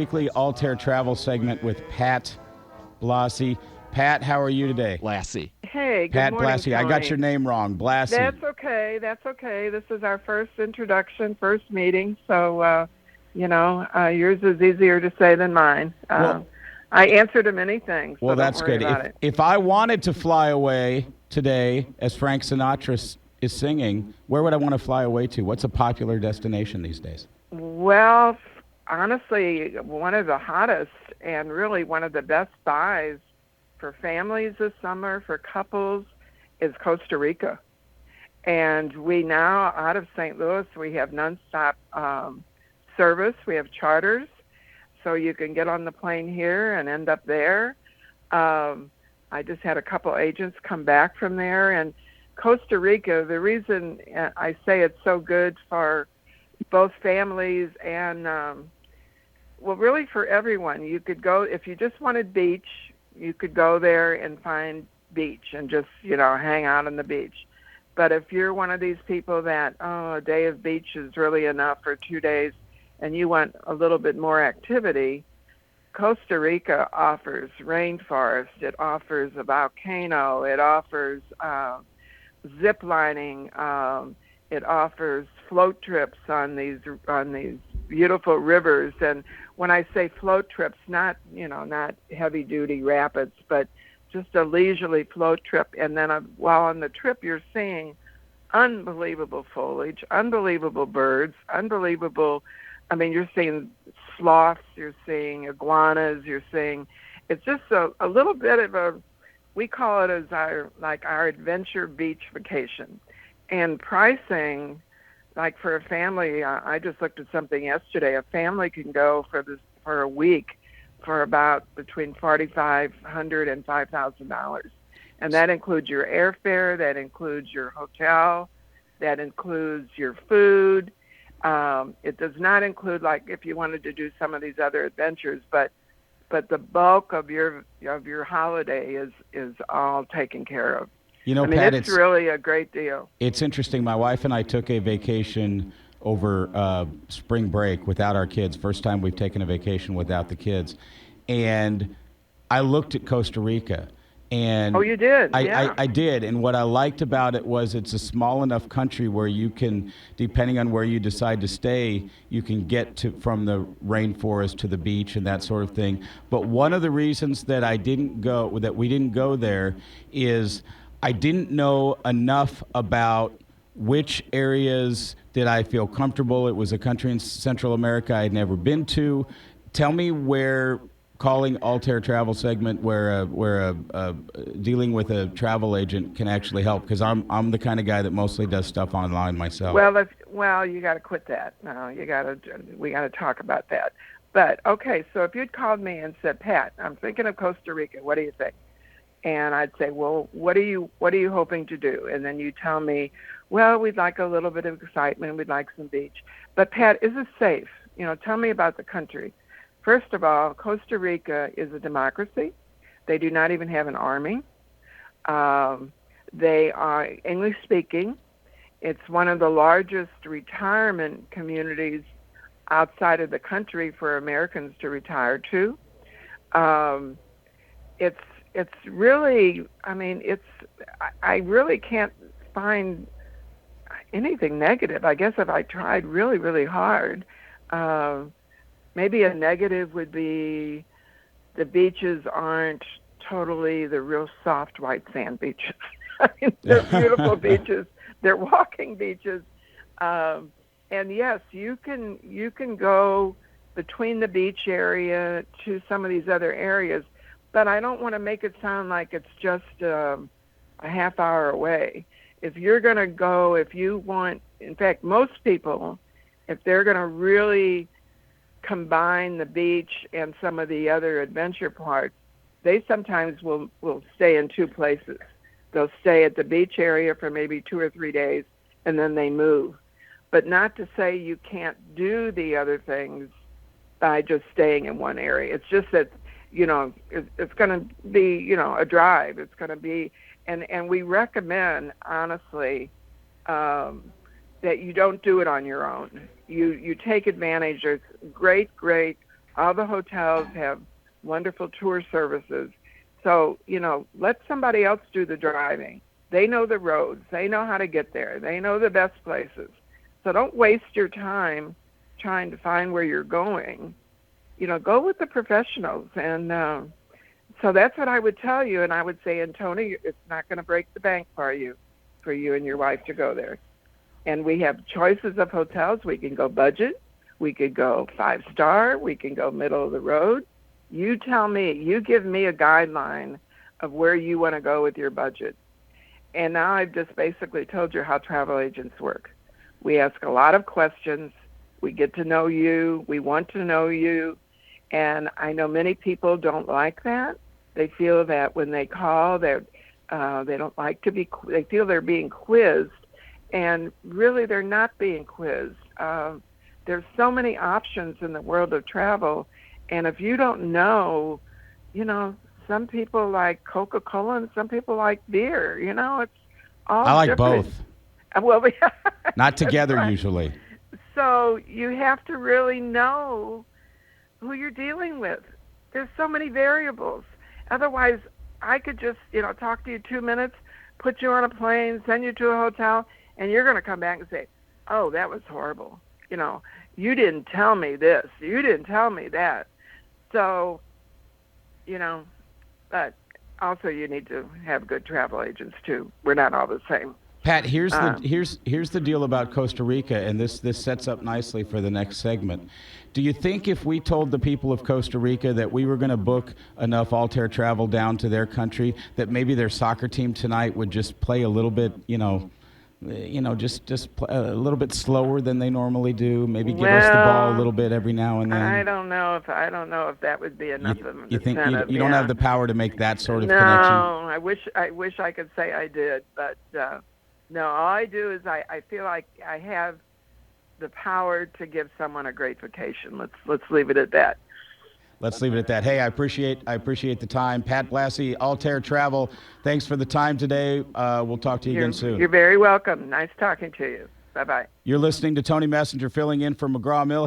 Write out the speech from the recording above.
Weekly Altair Travel segment with Pat Blassie. Pat, how are you today? Lassie. Hey, good Pat morning, Blassie. Tony. I got your name wrong. Blassie. That's okay. That's okay. This is our first introduction, first meeting, so yours is easier to say than mine. I answer to many things, Well, so that's don't worry good. about it. If I wanted to fly away today, as Frank Sinatra is singing, where would I want to fly away to? What's a popular destination these days? Well, honestly, one of the hottest and really one of the best buys for families this summer, for couples, is Costa Rica. And we now, out of St. Louis, we have nonstop service. We have charters, so you can get on the plane here and end up there. I just had a couple agents come back from there. And Costa Rica, the reason I say it's so good for both families and, really for everyone. You could go, if you just wanted beach, you could go there and find beach and just, hang out on the beach. But if you're one of these people that, a day of beach is really enough for 2 days and you want a little bit more activity, Costa Rica offers rainforest. It offers a volcano. It offers zip lining. It offers float trips on these beautiful rivers. And when I say float trips, not heavy duty rapids, but just a leisurely float trip. And then while on the trip, you're seeing unbelievable foliage, unbelievable birds, you're seeing sloths, you're seeing iguanas, it's just a little bit of we call it as our adventure beach vacation. And pricing, like for a family, I just looked at something yesterday. A family can go for a week for about between $4,500 and $5,000, and that includes your airfare, that includes your hotel, that includes your food. It does not include like if you wanted to do some of these other adventures, but the bulk of your holiday is all taken care of. Pat, it's really a great deal. It's interesting. My wife and I took a vacation over spring break without our kids. First time we've taken a vacation without the kids. And I looked at Costa Rica. And oh, you did? I did. And what I liked about it was it's a small enough country where you can, depending on where you decide to stay, you can get from the rainforest to the beach and that sort of thing. But one of the reasons that we didn't go there is I didn't know enough about which areas did I feel comfortable. It was a country in Central America I had never been to. Tell me where calling Altair Travel segment where dealing with a travel agent can actually help, because I'm the kind of guy that mostly does stuff online myself. Well, you got to quit that. No, we got to talk about that. But okay, so if you'd called me and said, Pat, I'm thinking of Costa Rica. What do you think? And I'd say, well, what are you hoping to do? And then you tell me, well, we'd like a little bit of excitement. We'd like some beach. But Pat, is it safe? Tell me about the country. First of all, Costa Rica is a democracy. They do not even have an army. They are English speaking. It's one of the largest retirement communities outside of the country for Americans to retire to. It's really, I really can't find anything negative. I guess if I tried really, really hard, maybe a negative would be the beaches aren't totally the real soft white sand beaches. They're beautiful beaches. They're walking beaches. And yes, you can go between the beach area to some of these other areas, but I don't want to make it sound like it's just a half hour away. If you're going to go, in fact, most people, if they're going to really combine the beach and some of the other adventure parts, they sometimes will stay in two places. They'll stay at the beach area for maybe 2 or 3 days, and then they move. But not to say you can't do the other things by just staying in one area. It's just that, it's going to be, a drive. It's going to be, and we recommend, honestly, that you don't do it on your own. You take advantage. There's great All the hotels have wonderful tour services. So, let somebody else do the driving. They know the roads. They know how to get there. They know the best places. So don't waste your time trying to find where you're going. Go with the professionals. And so that's what I would tell you. And I would say, and Tony, it's not going to break the bank for you and your wife to go there. And we have choices of hotels. We can go budget. We could go 5-star. We can go middle of the road. You tell me. You give me a guideline of where you want to go with your budget. And now I've just basically told you how travel agents work. We ask a lot of questions. We get to know you. We want to know you. And I know many people don't like that. They feel that when they call, they don't like to be. They feel they're being quizzed, and really they're not being quizzed. There's so many options in the world of travel, and if you don't know, some people like Coca-Cola and some people like beer. It's all I like different. both. Well, not together right. Usually. So you have to really know who you're dealing with. There's so many variables. Otherwise, I could just, talk to you 2 minutes, put you on a plane, send you to a hotel, and you're going to come back and say, oh, that was horrible. You didn't tell me this. You didn't tell me that. So, but also you need to have good travel agents too. We're not all the same. Pat, here's the deal about Costa Rica, and this sets up nicely for the next segment. Do you think if we told the people of Costa Rica that we were going to book enough Altair Travel down to their country, that maybe their soccer team tonight would just play a little bit, just play a little bit slower than they normally do? Maybe give us the ball a little bit every now and then. I don't know if that would be enough of an You think incentive. you don't have the power to make that sort of no, connection? No, I wish I could say I did, but. No, all I do is I feel like I have the power to give someone a great vacation. Let's leave it at that. Let's leave it at that. Hey, I appreciate the time. Pat Blassie, Altair Travel, thanks for the time today. We'll talk to you again soon. You're very welcome. Nice talking to you. Bye-bye. You're listening to Tony Messenger filling in for McGraw Mill.